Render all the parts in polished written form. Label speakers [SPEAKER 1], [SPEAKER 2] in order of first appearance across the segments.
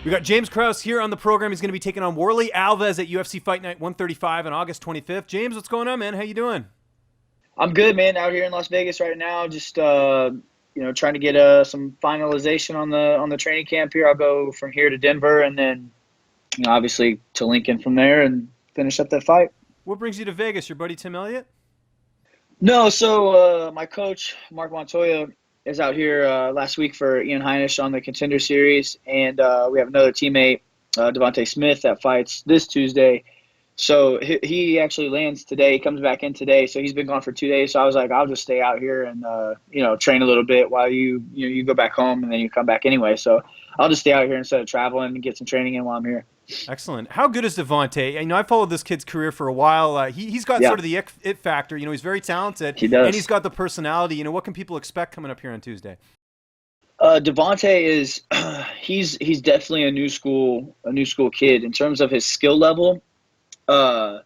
[SPEAKER 1] We got James Krause here on the program. He's going to be taking on Warlley Alves at UFC Fight Night 135 on August 25th. James, what's going on, man? How you doing?
[SPEAKER 2] I'm good, man. Out here in Las Vegas right now, just trying to get some finalization on the training camp here. I'll go from here to Denver, and then obviously to Lincoln from there, and finish up that fight.
[SPEAKER 1] What brings you to Vegas? Your buddy Tim Elliott?
[SPEAKER 2] No, so my coach Mark Montoya is out here last week for Ian Heinisch on the Contender Series, and we have another teammate, Devontae Smith, that fights this Tuesday. So he actually lands today. He comes back in today. So he's been gone for 2 days. So I was like, I'll just stay out here and train a little bit while you go back home, and then you come back anyway. So I'll just stay out here instead of traveling and get some training in while I'm here.
[SPEAKER 1] Excellent. How good is Devontae? I followed this kid's career for a while. He's got sort of the it factor. He's very talented.
[SPEAKER 2] He does.
[SPEAKER 1] And he's got the personality. What can people expect coming up here on Tuesday?
[SPEAKER 2] Devontae is he's definitely a new school kid in terms of his skill level. Man,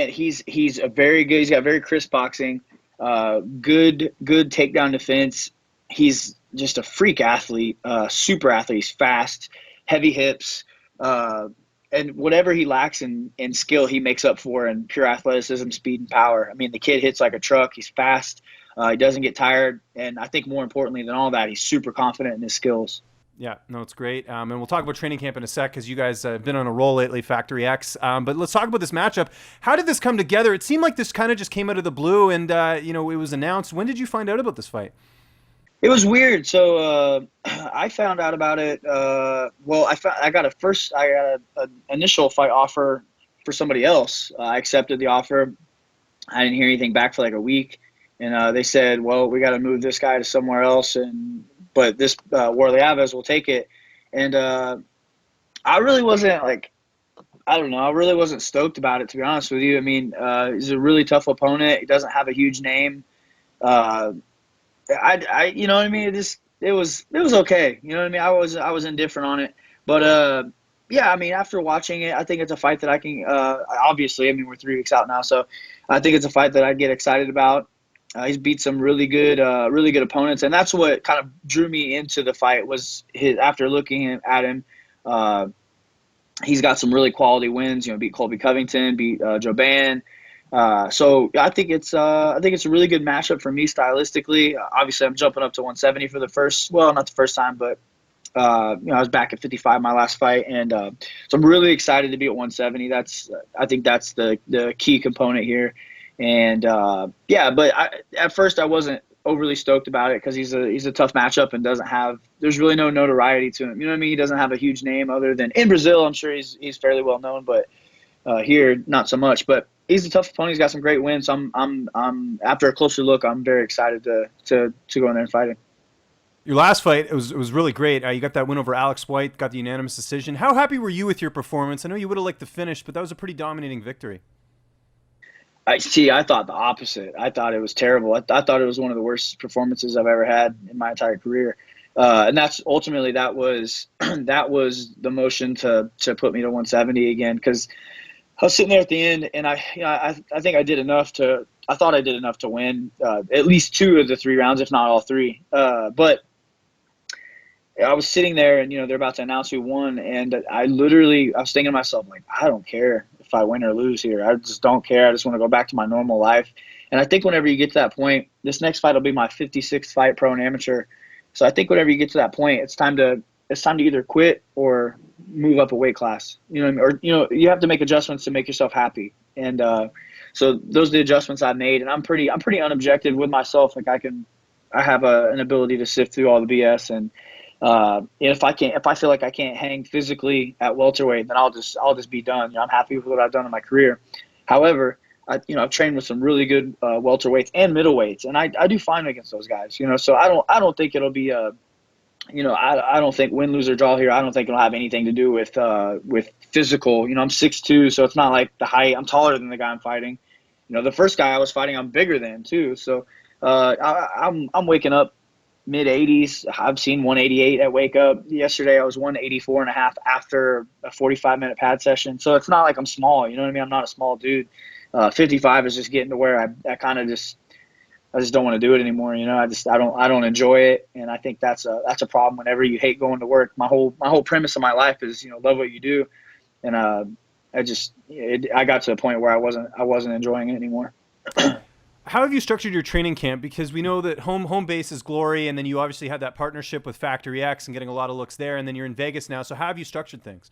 [SPEAKER 2] he's a very good. He's got very crisp boxing. Good takedown defense. He's just a freak athlete. Super athlete. He's fast, heavy hips. And whatever he lacks in skill, he makes up for in pure athleticism, speed, and power. I mean, the kid hits like a truck. He's fast. He doesn't get tired. And I think more importantly than all that, he's super confident in his skills.
[SPEAKER 1] Yeah, no, it's great. And we'll talk about training camp in a sec because you guys have been on a roll lately, Factory X. But let's talk about this matchup. How did this come together? It seemed like this kind of just came out of the blue and, it was announced. When did you find out about this fight?
[SPEAKER 2] It was weird. So I found out about it. I got an initial fight offer for somebody else. I accepted the offer. I didn't hear anything back for like a week, and they said, "Well, we got to move this guy to somewhere else." But this Warlley Alves will take it, and I really wasn't I really wasn't stoked about it, to be honest with you. I mean, he's a really tough opponent. He doesn't have a huge name. You know what I mean? It was okay. You know what I mean? I was indifferent on it, but yeah. I mean, after watching it, I think it's a fight that I can. Obviously, I mean, we're 3 weeks out now, so I think it's a fight that I'd get excited about. He's beat some really good opponents, and that's what kind of drew me into the fight. Was after looking at him, he's got some really quality wins. Beat Colby Covington, beat Joe Ban. So I think it's a really good matchup for me stylistically. Obviously, I'm jumping up to 170 for not the first time, but I was back at 55 my last fight, and so I'm really excited to be at 170. I think that's the key component here, and but at first I wasn't overly stoked about it because he's a tough matchup and there's really no notoriety to him. You know what I mean? He doesn't have a huge name other than in Brazil. I'm sure he's fairly well known, but here not so much. But he's a tough opponent. He's got some great wins. So I'm after a closer look, I'm very excited to go in there and fight him.
[SPEAKER 1] Your last fight, it was really great. You got that win over Alex White, got the unanimous decision. How happy were you with your performance? I know you would have liked the finish, but that was a pretty dominating victory.
[SPEAKER 2] I thought the opposite. I thought it was terrible. I thought it was one of the worst performances I've ever had in my entire career. And that's ultimately that was the motion to put me to 170 again, because I was sitting there at the end, and I think I did enough to. I thought I did enough to win at least 2 of the 3 rounds, if not all 3. But I was sitting there, and they're about to announce who won, and I was thinking to myself, like, I don't care if I win or lose here. I just don't care. I just want to go back to my normal life. And I think whenever you get to that point, this next fight will be my 56th fight, pro and amateur. So I think whenever you get to that point, it's time to either quit or move up a weight class. You know what I mean? Or you have to make adjustments to make yourself happy. And so those are the adjustments I made. And I'm pretty unobjective with myself. Like I have an ability to sift through all the BS. And if I feel like I can't hang physically at welterweight, then I'll just be done. I'm happy with what I've done in my career. However, I've trained with some really good welterweights and middleweights, and I do fine against those guys. So I don't think it'll be I don't think win, lose, or draw here. I don't think it'll have anything to do with physical. I'm 6'2", so it's not like the height. I'm taller than the guy I'm fighting. The first guy I was fighting, I'm bigger than too. So I'm waking up mid-80s. I've seen 188 at wake up. Yesterday I was 184.5 after a 45-minute pad session. So it's not like I'm small. You know what I mean? I'm not a small dude. 55 is just getting to where I kind of just I just don't want to do it anymore. I don't enjoy it. And I think that's a problem whenever you hate going to work. My whole premise of my life is, love what you do. And, I got to a point where I wasn't enjoying it anymore.
[SPEAKER 1] How have you structured your training camp? Because we know that home base is Glory, and then you obviously had that partnership with Factory X and getting a lot of looks there, and then you're in Vegas now. So how have you structured things?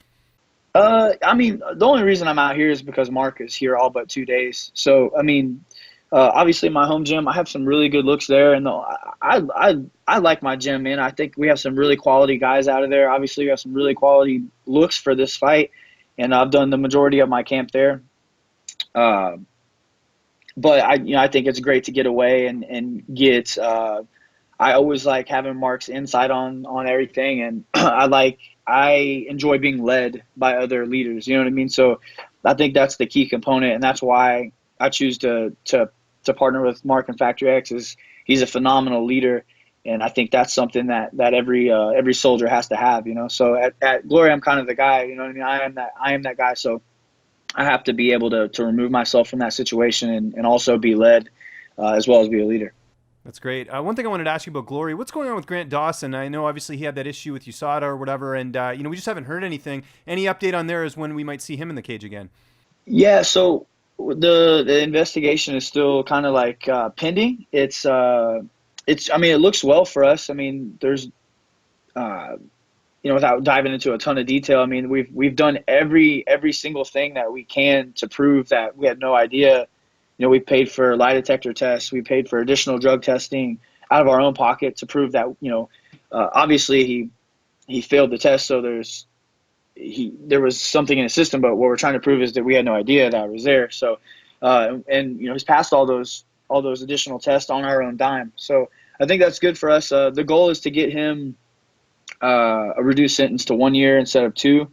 [SPEAKER 2] I mean, the only reason I'm out here is because Mark is here all but 2 days. So, I mean, obviously my home gym, I have some really good looks there, and I like my gym, man. I think we have some really quality guys out of there. Obviously, we have some really quality looks for this fight, and I've done the majority of my camp there. But I think it's great to get away and get. I always like having Mark's insight on everything, and I enjoy being led by other leaders. You know what I mean? So I think that's the key component, and that's why I choose to partner with Mark and Factory X. Is he's a phenomenal leader, and I think that's something that every soldier has to have. So at Glory, I'm kind of the guy. You know what I mean? I am that guy. So I have to be able to remove myself from that situation and also be led as well as be a leader.
[SPEAKER 1] That's great. One thing I wanted to ask you about Glory, what's going on with Grant Dawson? I know obviously he had that issue with USADA or whatever, and we just haven't heard anything. Any update on there is when we might see him in the cage again?
[SPEAKER 2] Yeah, so the investigation is still kind of like pending. I mean, it looks well for us. I mean, there's without diving into a ton of detail, I mean, we've done every single thing that we can to prove that we had no idea. We paid for lie detector tests. We paid for additional drug testing out of our own pocket to prove that, obviously he failed the test. So there was something in the system, but what we're trying to prove is that we had no idea that it was there. So, he's passed all those additional tests on our own dime. So I think that's good for us. The goal is to get him a reduced sentence to 1 year instead of 2.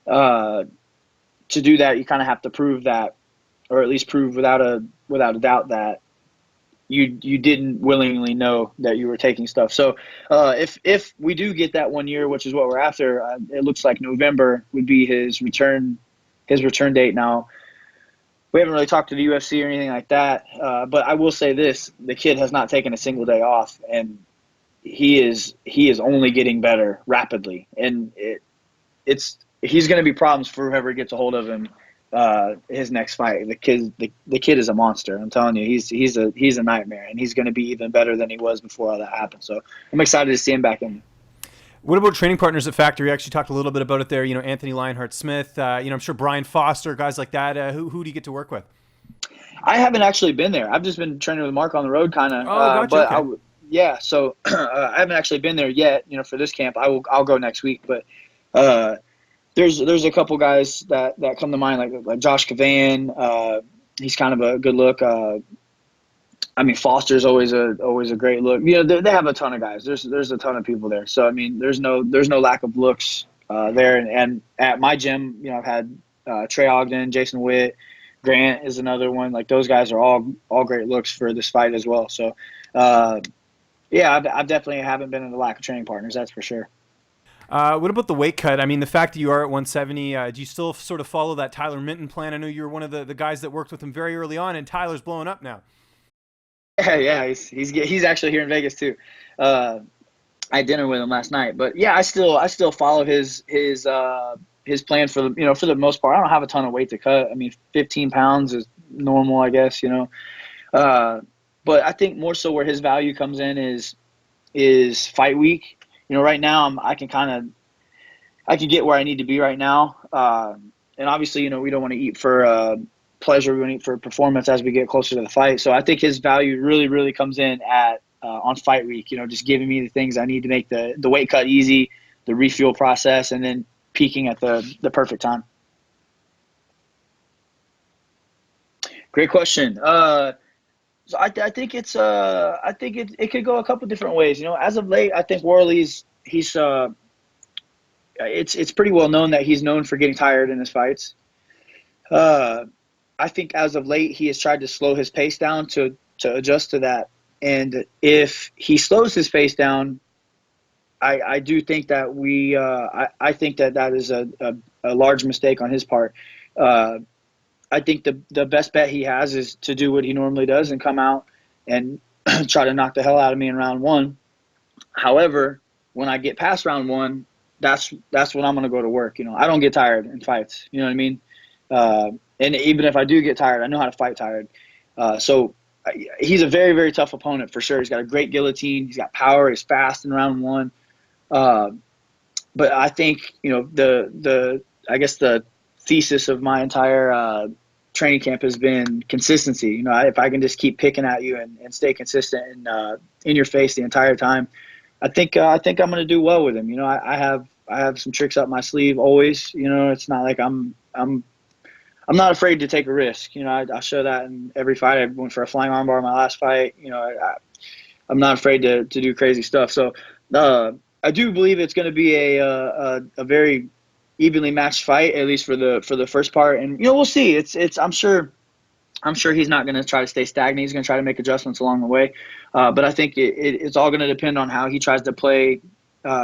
[SPEAKER 2] To do that, you kind of have to prove that, or at least prove without a doubt that you didn't willingly know that you were taking stuff. So if we do get that 1 year, which is what we're after, it looks like November would be his return date. Now, we haven't really talked to the UFC or anything like that, but I will say this: the kid has not taken a single day off, and he is only getting better rapidly, and he's going to be problems for whoever gets a hold of him. His next fight, the kid is a monster. I'm telling you, he's a nightmare, and he's going to be even better than he was before all that happened. So I'm excited to see him back in.
[SPEAKER 1] What about training partners at Factory X? You talked a little bit about it there. Anthony Lionheart-Smith. I'm sure Brian Foster, guys like that. Who do you get to work with?
[SPEAKER 2] I haven't actually been there. I've just been training with Mark on the road, kind of.
[SPEAKER 1] Oh, gotcha. Okay.
[SPEAKER 2] Yeah. So I haven't actually been there yet. For this camp, I'll go next week, but. There's a couple guys that come to mind, like Josh Cavan. He's kind of a good look. I mean, Foster's always a great look. They have a ton of guys. There's a ton of people there. So I mean, there's no lack of looks there. And at my gym, I've had Trey Ogden, Jason Witt, Grant is another one. Like those guys are all great looks for this fight as well. So yeah, I definitely haven't been in the lack of training partners. That's for sure.
[SPEAKER 1] What about the weight cut? I mean, the fact that you are at 170, do you still sort of follow that Tyler Minton plan? I know you were one of the guys that worked with him very early on, and Tyler's blowing up now.
[SPEAKER 2] Yeah, he's actually here in Vegas too. I had dinner with him last night, but yeah, I still follow his plan for the most part. I don't have a ton of weight to cut. I mean, 15 pounds is normal, I guess. But I think more so where his value comes in is fight week. Right now I can get where I need to be right now. And obviously, we don't want to eat for pleasure. We want to eat for performance as we get closer to the fight. So I think his value really, really comes in on fight week, just giving me the things I need to make the weight cut easy, the refuel process, and then peaking at the perfect time. Great question. So I think it could go a couple different ways. As of late, I think Warlley's it's pretty well known that he's known for getting tired in his fights. I think as of late he has tried to slow his pace down to adjust to that. And if he slows his pace down, I do think that I think that is a large mistake on his part. I think the best bet he has is to do what he normally does and come out and try to knock the hell out of me in round one. However, when I get past round one, that's when I'm going to go to work. I don't get tired in fights. You know what I mean? And even if I do get tired, I know how to fight tired. So he's a very, very tough opponent for sure. He's got a great guillotine. He's got power. He's fast in round one. But I think, I guess the thesis of my entire training camp has been consistency. If I can just keep picking at you and stay consistent and in your face the entire time, I think I'm going to do well with him. I have some tricks up my sleeve always. It's not like I'm not afraid to take a risk. I show that in every fight. I went for a flying armbar in my last fight. I'm not afraid to do crazy stuff. So I do believe it's going to be a very evenly matched fight, at least for the first part. And we'll see. I'm sure he's not going to try to stay stagnant. He's going to try to make adjustments along the way. But I think it's all going to depend on how he tries to play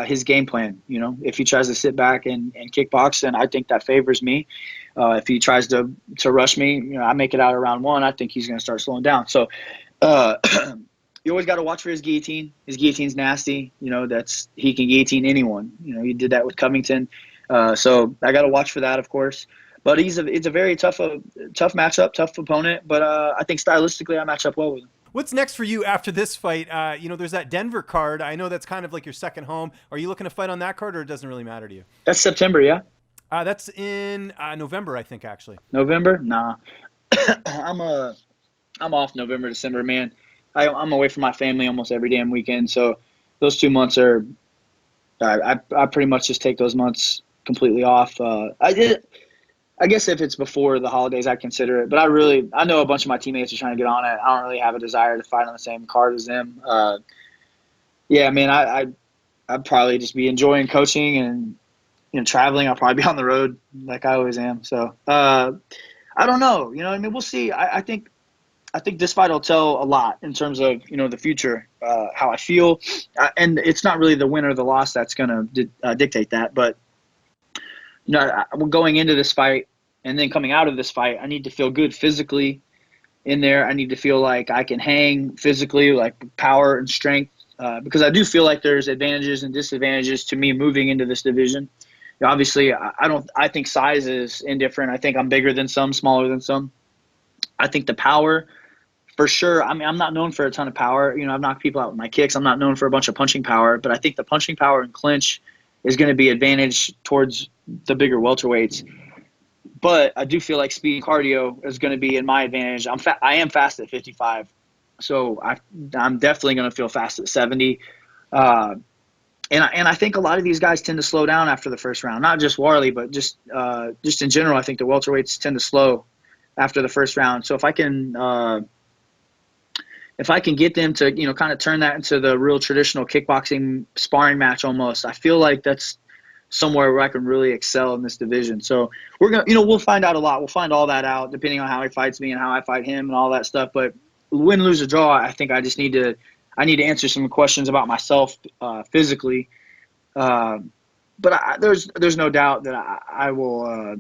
[SPEAKER 2] his game plan. If he tries to sit back and kickbox, then I think that favors me. If he tries to rush me, I make it out of round one, I think he's going to start slowing down. So you always got to watch for his guillotine. His guillotine's nasty. He can guillotine anyone. He did that with Covington. So I got to watch for that, of course. But it's a very tough matchup, tough opponent. But I think stylistically I match up well with him.
[SPEAKER 1] What's next for you after this fight? There's that Denver card. I know that's kind of like your second home. Are you looking to fight on that card, or it doesn't really matter to you?
[SPEAKER 2] That's September, yeah?
[SPEAKER 1] That's in November, I think, actually.
[SPEAKER 2] November? Nah. I'm off November, December, man. I'm away from my family almost every damn weekend. So those 2 months are I pretty much just take those months completely off. I guess if it's before the holidays, I'd consider it. But I know a bunch of my teammates are trying to get on it. I don't really have a desire to fight on the same card as them. Yeah, man, I'd probably just be enjoying coaching and traveling. I'll probably be on the road like I always am. So I don't know. We'll see. I think this fight will tell a lot in terms of the future, how I feel, and it's not really the win or the loss that's going to dictate that. But going into this fight and then coming out of this fight, I need to feel good physically in there. I need to feel like I can hang physically, like power and strength, because I do feel like there's advantages and disadvantages to me moving into this division. Obviously, I think size is indifferent. I think I'm bigger than some, smaller than some. I think the power, for sure. I mean, I'm not known for a ton of power. I've knocked people out with my kicks. I'm not known for a bunch of punching power, but I think the punching power and clinch is going to be advantage towards the bigger welterweights. But I do feel like speed and cardio is going to be in my advantage. I am fast at 55, so I'm definitely going to feel fast at 70. And I think a lot of these guys tend to slow down after the first round. Not just Warlley, but just in general. I think the welterweights tend to slow after the first round. So if I can get them to kind of turn that into the real traditional kickboxing sparring match almost, I feel like that's somewhere where I can really excel in this division. So we'll find out a lot. We'll find all that out depending on how he fights me and how I fight him and all that stuff. But win, lose, or draw, I think I just need to answer some questions about myself physically. But there's no doubt that I will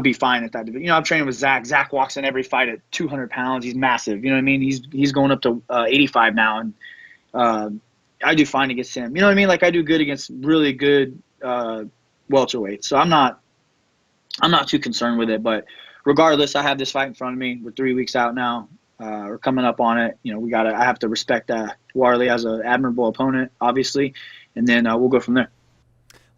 [SPEAKER 2] be fine at that division. I'm training with Zach. Zach walks in every fight at 200 pounds. He's massive. You know what I mean? He's going up to 85 now, and I do fine against him. You know what I mean? Like I do good against really good welterweights. So I'm not too concerned with it. But regardless, I have this fight in front of me. We're 3 weeks out now. We're coming up on it. I have to respect Warlley as an admirable opponent, obviously, and then we'll go from there.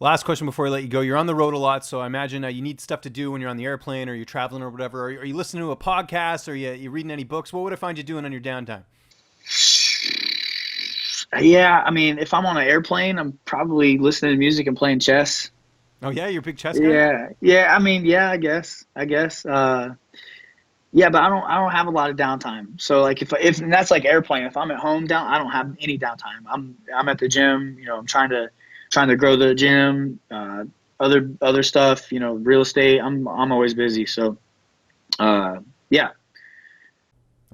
[SPEAKER 1] Last question before I let you go. You're on the road a lot, so I imagine you need stuff to do when you're on the airplane or you're traveling or whatever. Are you listening to a podcast or you reading any books? What would I find you doing on your downtime?
[SPEAKER 2] Yeah, I mean, if I'm on an airplane, I'm probably listening to music and playing chess.
[SPEAKER 1] Oh yeah, you're a big chess guy?
[SPEAKER 2] Yeah. I mean, yeah, I guess. Yeah, but I don't have a lot of downtime. So like if and that's like airplane. If I'm at home I don't have any downtime. I'm at the gym. I'm trying to grow the gym. Other stuff. Real estate. I'm always busy. So, yeah.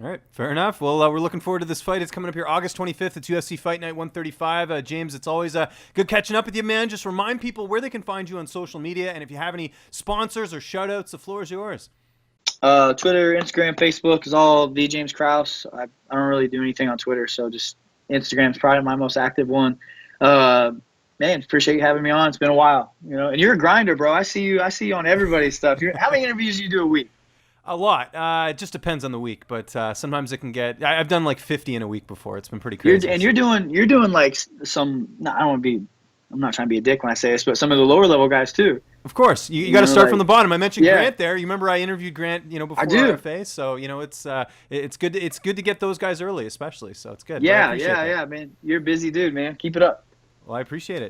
[SPEAKER 1] All right, fair enough. Well, we're looking forward to this fight. It's coming up here August 25th. It's UFC Fight Night 135. James, it's always good catching up with you, man. Just remind people where they can find you on social media, and if you have any sponsors or shout-outs, the floor is yours.
[SPEAKER 2] Twitter, Instagram, Facebook is all V James Krause. I don't really do anything on Twitter, so just Instagram's probably my most active one. Man, appreciate you having me on. It's been a while, and you're a grinder, bro. I see you on everybody's stuff. How many interviews do you do a week?
[SPEAKER 1] A lot. It just depends on the week, but sometimes it can get. I've done like 50 in a week before. It's been pretty crazy.
[SPEAKER 2] You're doing like some. No, I don't want to be. I'm not trying to be a dick when I say this, but some of the lower level guys too.
[SPEAKER 1] Of course, you got to start from the bottom. I mentioned
[SPEAKER 2] Yeah.
[SPEAKER 1] Grant there. You remember I interviewed Grant, before RFA. So it's good. It's good to get those guys early, especially. So it's good.
[SPEAKER 2] Yeah, man. You're a busy dude, man. Keep it up.
[SPEAKER 1] Well, I appreciate it.